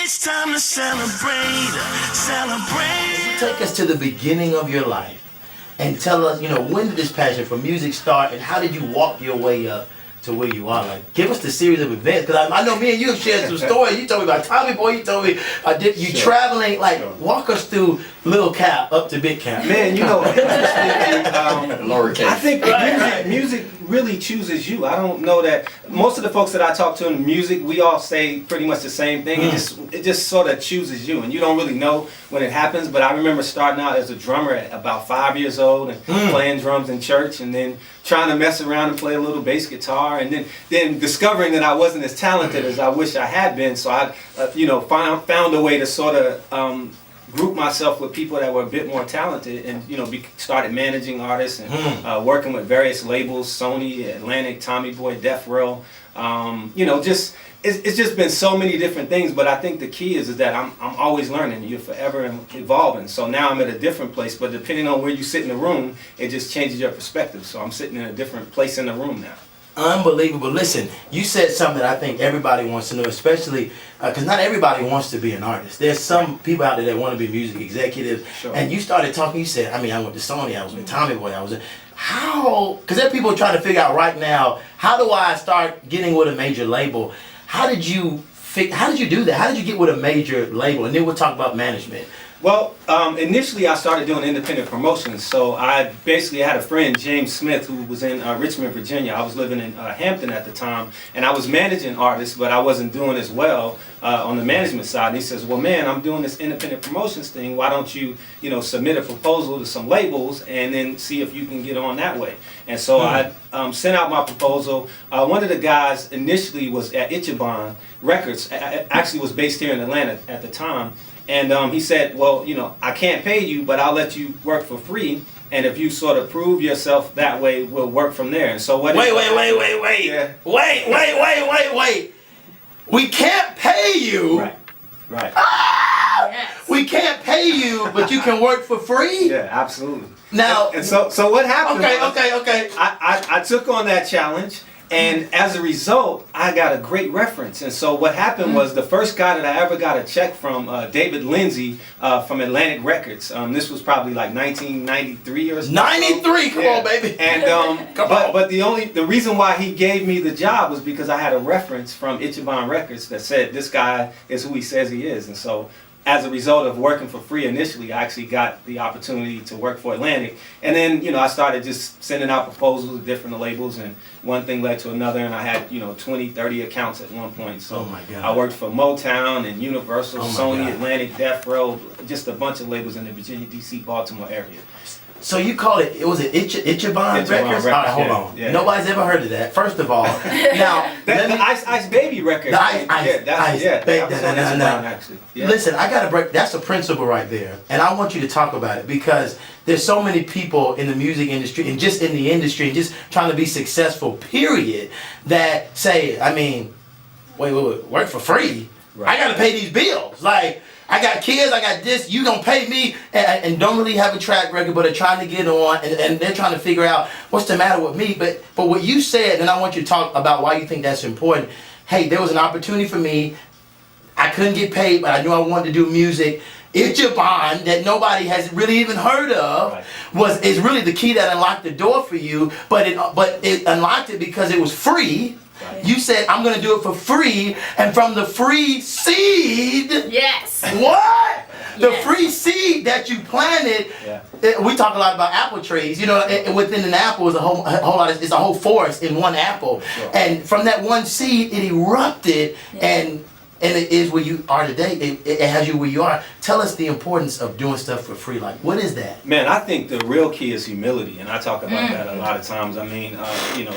It's time to celebrate, celebrate. Take us to the beginning of your life and tell us, when did this passion for music start and how did you walk your way up to where you are? Like, give us the series of events, because I know me and you have shared some stories. You told me about Tommy Boy, you told me you traveling. Like, walk us through Little Cap up to Big Cap. Man, lowercase. I think music really chooses you. I don't know that most of the folks that I talk to in music, we all say pretty much the same thing. It just sort of chooses you, and you don't really know when it happens. But I remember starting out as a drummer at about 5 years old and playing drums in church, and then trying to mess around and play a little bass guitar, and then discovering that I wasn't as talented as I wish I had been. So I, found a way to sort of group myself with people that were a bit more talented, and started managing artists and working with various labels: Sony, Atlantic, Tommy Boy, Death Row. It's just been so many different things. But I think the key is that I'm always learning. You're forever evolving. So now I'm at a different place, but depending on where you sit in the room, it just changes your perspective. So I'm sitting in a different place in the room now. Unbelievable. Listen, you said something that I think everybody wants to know, especially because not everybody wants to be an artist. There's some people out there that want to be music executives. Sure. And you started talking, you said, I went to Sony, I was with Tommy Boy, because there are people trying to figure out right now, how do I start getting with a major label? How did you do that? How did you get with a major label? And then we'll talk about management. Well, initially I started doing independent promotions. So I basically had a friend, James Smith, who was in Richmond, Virginia. I was living in Hampton at the time, and I was managing artists, but I wasn't doing as well on the management side. And he says, well, man, I'm doing this independent promotions thing. Why don't you, submit a proposal to some labels and then see if you can get on that way? And so I sent out my proposal. One of the guys initially was at Ichiban Records, actually was based here in Atlanta at the time. And he said, well, I can't pay you, but I'll let you work for free. And if you sort of prove yourself that way, we'll work from there. And so Wait. Yeah. Wait. We can't pay you. Right. Yes. We can't pay you, but you can work for free? Yeah, absolutely. Now, And so what happened Okay. I took on that challenge, and as a result, I got a great reference. And so what happened was the first guy that I ever got a check from, David Lindsay from Atlantic Records. This was probably like 1993 or something. 93, come on, baby. And but the reason why he gave me the job was because I had a reference from Ichiban Records that said this guy is who he says he is. And so as a result of working for free initially, I actually got the opportunity to work for Atlantic. And then, I started just sending out proposals to different labels, and one thing led to another, and I had, 20, 30 accounts at one point. So Oh my God. I worked for Motown and Universal, Oh my Sony, God. Atlantic, Death Row, just a bunch of labels in the Virginia, D.C., Baltimore area. So you call it Ichiban Records, Records? All right, hold yeah, on. yeah. Nobody's ever heard of that, first of all. Now, The Ice Baby record. The Ice Baby. Actually. Yeah. Listen, I got to break, that's a principle right there. And I want you to talk about it, because there's so many people in the music industry and just in the industry and just trying to be successful, period, that say, wait, work for free? Right. I got to pay these bills. Like, I got kids, I got this, you gonna pay me, and don't really have a track record, but are trying to get on, and they're trying to figure out what's the matter with me. But what you said, and I want you to talk about why you think that's important. Hey, there was an opportunity for me. I couldn't get paid, but I knew I wanted to do music. Ichiban, that nobody has really even heard of, is really the key that unlocked the door for you. But it unlocked it because it was free. Right. You said, I'm going to do it for free, and from the free seed. Yes. What? The Yes. free seed that you planted. Yeah. We talk a lot about apple trees. Within an apple is a whole lot. It's a whole forest in one apple, Sure. and from that one seed, it erupted, and it is where you are today. It has you where you are. Tell us the importance of doing stuff for free. Like, what is that? Man, I think the real key is humility, and I talk about that a lot of times.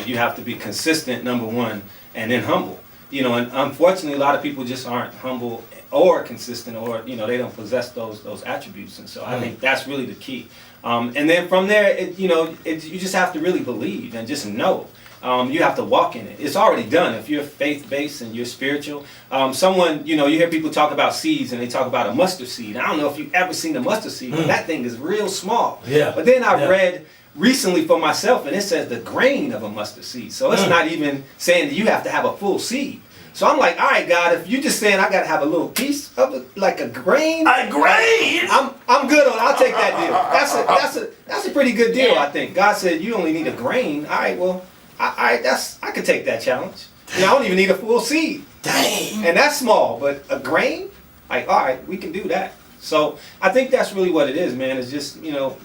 You have to be consistent, number one, and then humble. And unfortunately, a lot of people just aren't humble or consistent, or they don't possess those attributes. And so I think that's really the key. And then from there, you just have to really believe and just know. You have to walk in it. It's already done. If you're faith-based and you're spiritual, you hear people talk about seeds, and they talk about a mustard seed. I don't know if you've ever seen a mustard seed, but that thing is real small. Yeah. But then I read recently for myself, and it says the grain of a mustard seed. So it's not even saying that you have to have a full seed. So I'm like, all right, God, if you just saying I gotta have a little piece of it, like a grain. A grain? I'm good on. I'll take that deal. That's a pretty good deal, I think. God said you only need a grain. All right, well, I could take that challenge. I don't even need a full seed. Dang. And that's small, but a grain, like, all right, we can do that. So I think that's really what it is, man. It's just,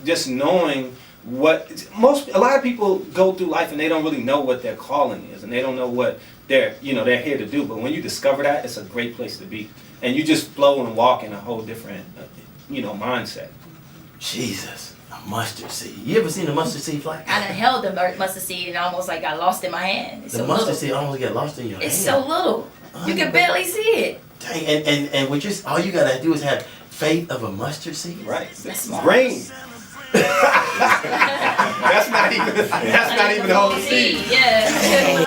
just knowing a lot of people go through life and they don't really know what their calling is, and they don't know what they're here to do. But when you discover that, it's a great place to be, and you just flow and walk in a whole different, mindset. Jesus, a mustard seed. You ever seen a mustard seed fly? I done held the mustard seed and almost like got lost in my hand. It's The so mustard little. seed almost get lost in your It's hand. so little. You can barely see it. Dang, and what all you gotta do is have faith of a mustard seed. Right. That's small. Grain. That's not even the whole seed. Yeah.